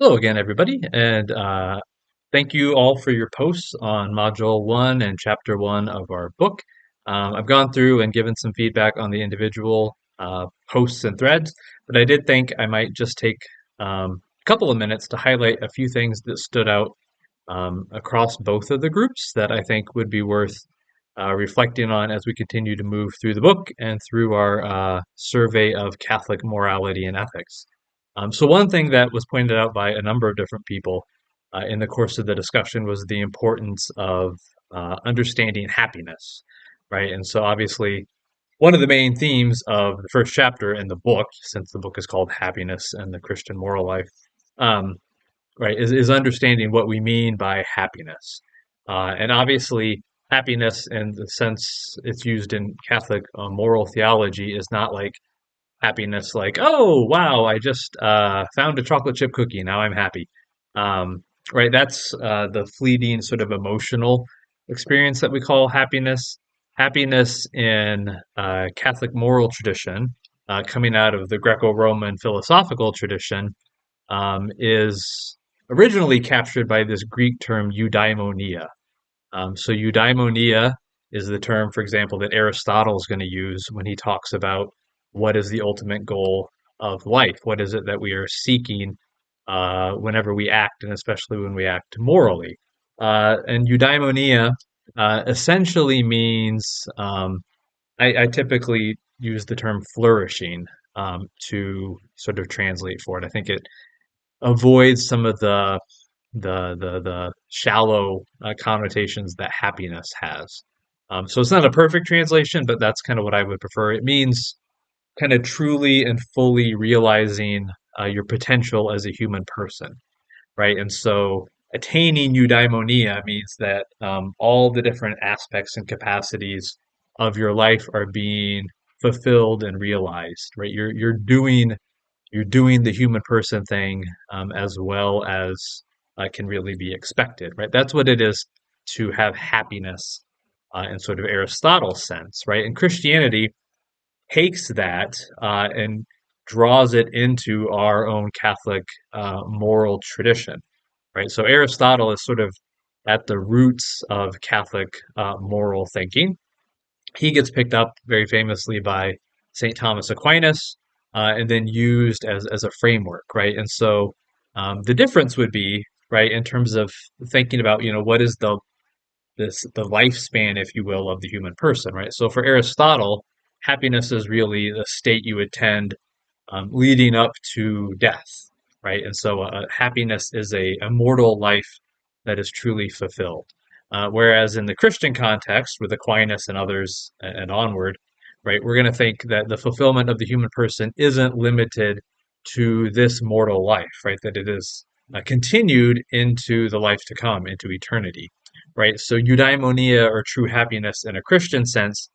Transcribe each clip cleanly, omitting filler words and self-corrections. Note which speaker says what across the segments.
Speaker 1: Hello again, everybody, and thank you all for your posts on Module 1 and Chapter 1 of our book. I've gone through and given some feedback on the individual posts and threads, but I did think I might just take a couple of minutes to highlight a few things that stood out across both of the groups that I think would be worth reflecting on as we continue to move through the book and through our survey of Catholic morality and ethics. So one thing that was pointed out by a number of different people in the course of the discussion was the importance of understanding happiness, right? And so obviously, one of the main themes of the first chapter in the book, since the book is called Happiness and the Christian Moral Life, um, right, is understanding what we mean by happiness. And obviously, happiness in the sense it's used in Catholic moral theology is not like happiness like, oh, wow, I just found a chocolate chip cookie. Now I'm happy. Right? That's the fleeting sort of emotional experience that we call happiness. Happiness in Catholic moral tradition, coming out of the Greco Roman philosophical tradition, is originally captured by this Greek term eudaimonia. So eudaimonia is the term, for example, that Aristotle is going to use when he talks about what is the ultimate goal of life. What is it that we are seeking whenever we act, and especially when we act morally. And eudaimonia essentially means, I typically use the term flourishing to sort of translate for it. I think it avoids some of the shallow connotations that happiness has. So it's not a perfect translation, but that's kind of what I would prefer. It means kind of truly and fully realizing your potential as a human person, right? And so attaining eudaimonia means that all the different aspects and capacities of your life are being fulfilled and realized, right? You're doing the human person thing as well as can really be expected, right? That's what it is to have happiness in sort of Aristotle's sense, right? And Christianity takes that and draws it into our own Catholic moral tradition, right? So Aristotle is sort of at the roots of Catholic moral thinking. He gets picked up very famously by St. Thomas Aquinas and then used as a framework, right? And so the difference would be, right, in terms of thinking about, what is the lifespan, if you will, of the human person, right? So for Aristotle, happiness is really the state you attend leading up to death, right? And so happiness is a immortal life that is truly fulfilled. Whereas in the Christian context, with Aquinas and others and onward, right, we're going to think that the fulfillment of the human person isn't limited to this mortal life, right? That it is continued into the life to come, into eternity, right? So eudaimonia or true happiness in a Christian sense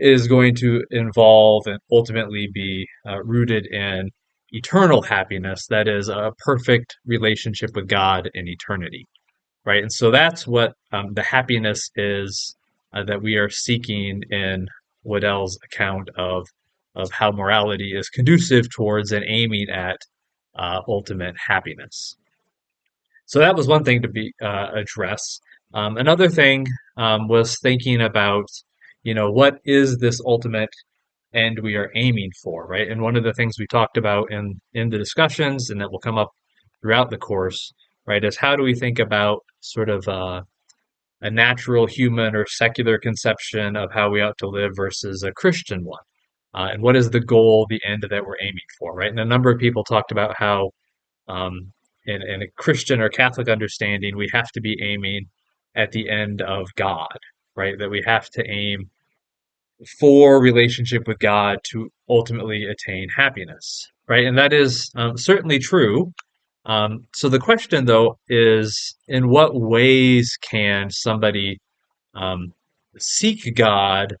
Speaker 1: is going to involve and ultimately be rooted in eternal happiness, that is a perfect relationship with God in eternity, right? And so that's what the happiness is that we are seeking in Waddell's account of how morality is conducive towards and aiming at ultimate happiness. So that was one thing to be address. Another thing was thinking about, what is this ultimate end we are aiming for, right? And one of the things we talked about in the discussions, and that will come up throughout the course, right, is how do we think about sort of a natural human or secular conception of how we ought to live versus a Christian one, and what is the goal, the end that we're aiming for, right? And a number of people talked about how um, in a Christian or Catholic understanding, we have to be aiming at the end of God, right? That we have to aim for relationship with God to ultimately attain happiness, right? And that is certainly true. So the question, though, is in what ways can somebody um, seek God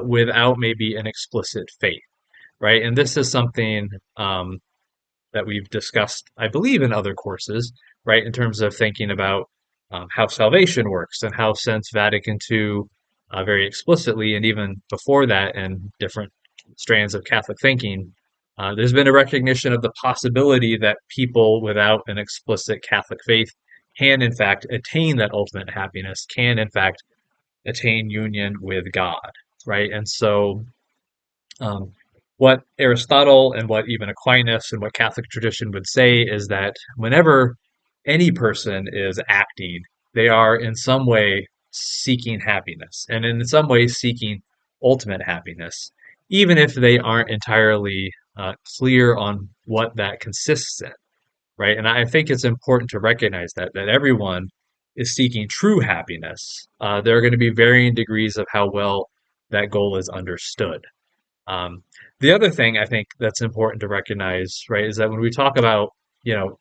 Speaker 1: without maybe an explicit faith, right? And this is something that we've discussed, I believe, in other courses, right? In terms of thinking about how salvation works and how, since Vatican II, very explicitly, and even before that, in different strands of Catholic thinking, There's been a recognition of the possibility that people without an explicit Catholic faith can, in fact, attain that ultimate happiness, can, in fact, attain union with God, right? And so, um, what Aristotle and what even Aquinas and what Catholic tradition would say is that whenever any person is acting, they are in some way seeking happiness, and in some way seeking ultimate happiness, even if they aren't entirely clear on what that consists in, right? And I think it's important to recognize that everyone is seeking true happiness. There are going to be varying degrees of how well that goal is understood. Um, the other thing I think that's important to recognize, right, is that when we talk about,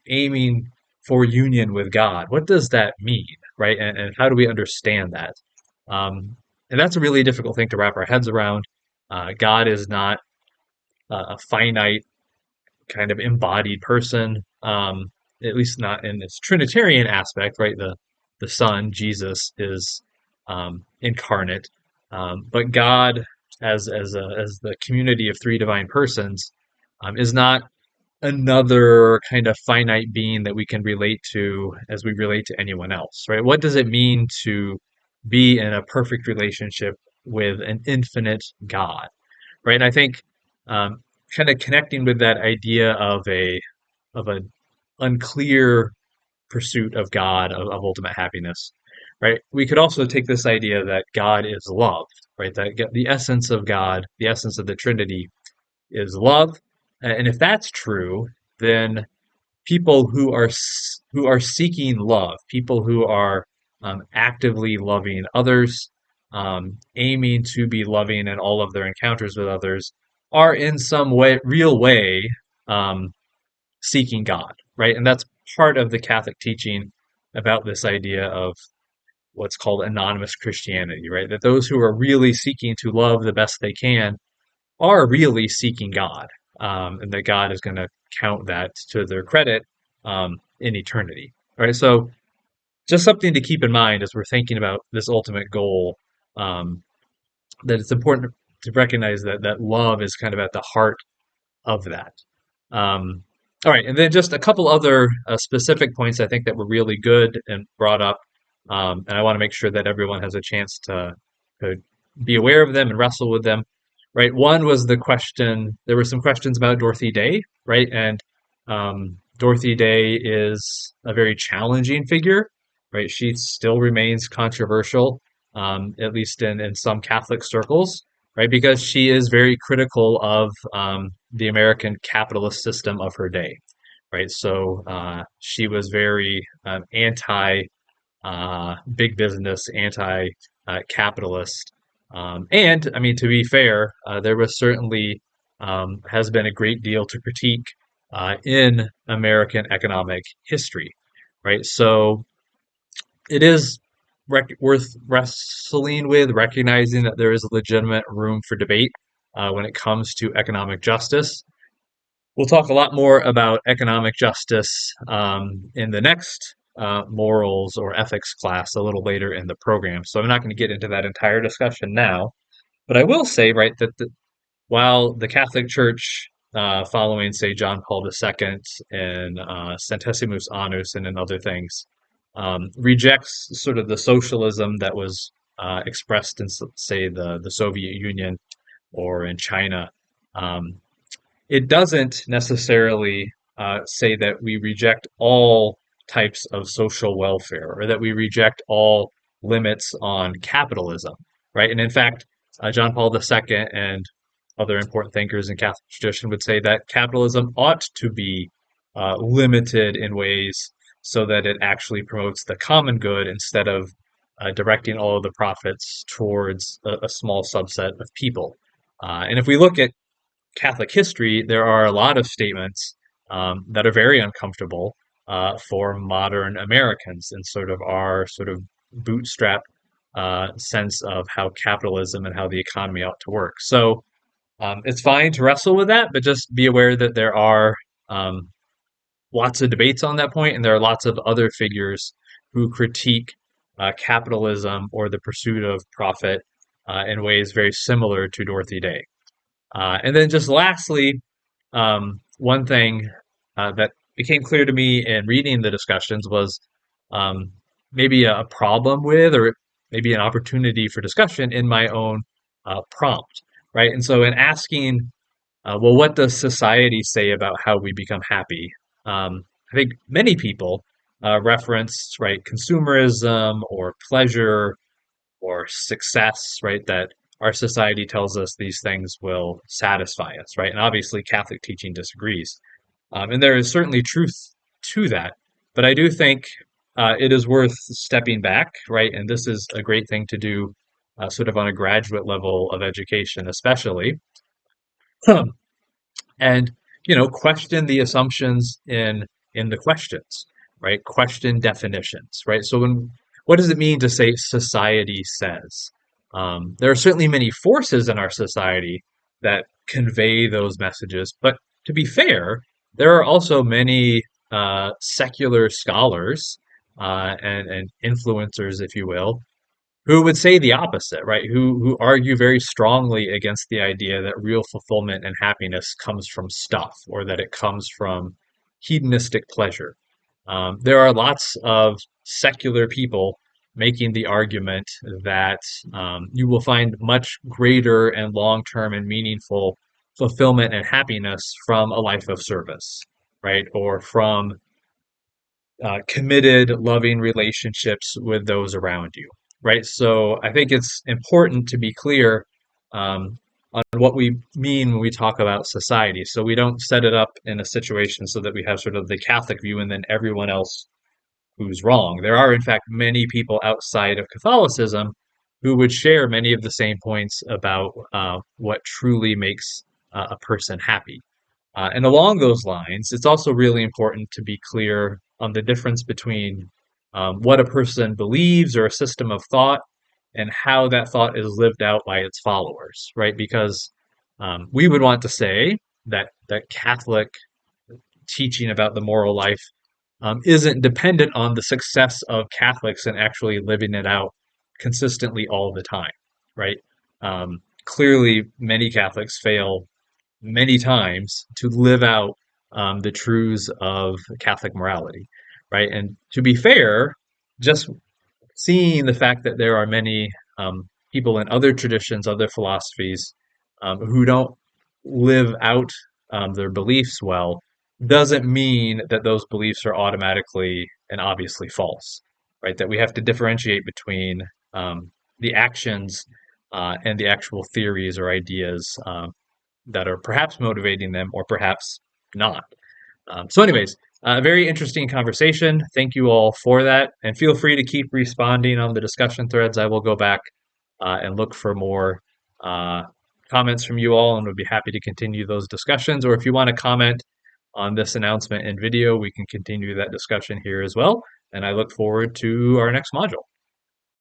Speaker 1: aiming for union with God, what does that mean, right? And how do we understand that? And that's a really difficult thing to wrap our heads around. God is not a finite kind of embodied person, at least not in its Trinitarian aspect, right? The Son, Jesus, is incarnate, but God, as the community of three divine persons, is not another kind of finite being that we can relate to as we relate to anyone else, right? What does it mean to be in a perfect relationship with an infinite God, right? And I think um, kind of connecting with that idea of an unclear pursuit of God, of ultimate happiness, right? We could also take this idea that God is love, right? That the essence of God, the essence of the Trinity, is love, and if that's true, then people who are seeking love, people who are actively loving others, aiming to be loving in all of their encounters with others, are in some way, real way, um, seeking God, right? And that's part of the Catholic teaching about this idea of what's called anonymous Christianity, right? That those who are really seeking to love the best they can are really seeking God, and that God is going to count that to their credit in eternity. Right. So just something to keep in mind as we're thinking about this ultimate goal. Um, that it's important to recognize that love is kind of at the heart of that. Um, all right, and then just a couple other specific points I think that were really good and brought up, and I want to make sure that everyone has a chance to be aware of them and wrestle with them. Right, one was the question. There were some questions about Dorothy Day, right, and Dorothy Day is a very challenging figure, right? She still remains controversial, at least in some Catholic circles, right? Because she is very critical of the American capitalist system of her day, right? So she was very anti big business, anti capitalist. And I mean, to be fair, there was certainly has been a great deal to critique in American economic history, right? So it is worth wrestling with, recognizing that there is a legitimate room for debate when it comes to economic justice. We'll talk a lot more about economic justice in the next morals or ethics class a little later in the program. So I'm not going to get into that entire discussion now. But I will say, right, that while the Catholic Church, following, say, John Paul II and Centesimus Annus and in other things, rejects sort of the socialism that was expressed in, say, the Soviet Union or in China. Um, it doesn't necessarily say that we reject all types of social welfare or that we reject all limits on capitalism, right? And in fact, John Paul II and other important thinkers in Catholic tradition would say that capitalism ought to be limited in ways so that it actually promotes the common good instead of directing all of the profits towards a small subset of people. And if we look at Catholic history, there are a lot of statements that are very uncomfortable for modern Americans and sort of our sort of bootstrap sense of how capitalism and how the economy ought to work. So it's fine to wrestle with that, but just be aware that there are um, lots of debates on that point, and there are lots of other figures who critique capitalism or the pursuit of profit in ways very similar to Dorothy Day. And then just lastly, one thing that became clear to me in reading the discussions was um, maybe a problem with, or maybe an opportunity for discussion in my own prompt, right? And so, in asking, well, what does society say about how we become happy? I think many people reference, right, consumerism or pleasure or success, right? That our society tells us these things will satisfy us, right? And obviously, Catholic teaching disagrees. And there is certainly truth to that. But I do think it is worth stepping back, right? And this is a great thing to do sort of on a graduate level of education, especially. And question the assumptions in the questions, right? Question definitions, right? So what does it mean to say society says? There are certainly many forces in our society that convey those messages, but to be fair, there are also many secular scholars and influencers, if you will, who would say the opposite, right? Who argue very strongly against the idea that real fulfillment and happiness comes from stuff, or that it comes from hedonistic pleasure. There are lots of secular people making the argument that you will find much greater and long-term and meaningful fulfillment and happiness from a life of service, right? Or from committed, loving relationships with those around you, right? So I think it's important to be clear on what we mean when we talk about society. So we don't set it up in a situation so that we have sort of the Catholic view and then everyone else who's wrong. There are, in fact, many people outside of Catholicism who would share many of the same points about what truly makes a person happy. And along those lines, it's also really important to be clear on the difference between what a person believes or a system of thought and how that thought is lived out by its followers, right? Because we would want to say that Catholic teaching about the moral life isn't dependent on the success of Catholics and actually living it out consistently all the time, right? Clearly, many Catholics fail many times to live out the truths of Catholic morality, right? And to be fair, just seeing the fact that there are many people in other traditions, other philosophies, who don't live out their beliefs well, doesn't mean that those beliefs are automatically and obviously false, right? That we have to differentiate between the actions and the actual theories or ideas that are perhaps motivating them or perhaps not. Anyways, a very interesting conversation. Thank you all for that. And feel free to keep responding on the discussion threads. I will go back and look for more uh, comments from you all and would be happy to continue those discussions. Or if you want to comment on this announcement in video, we can continue that discussion here as well. And I look forward to our next module.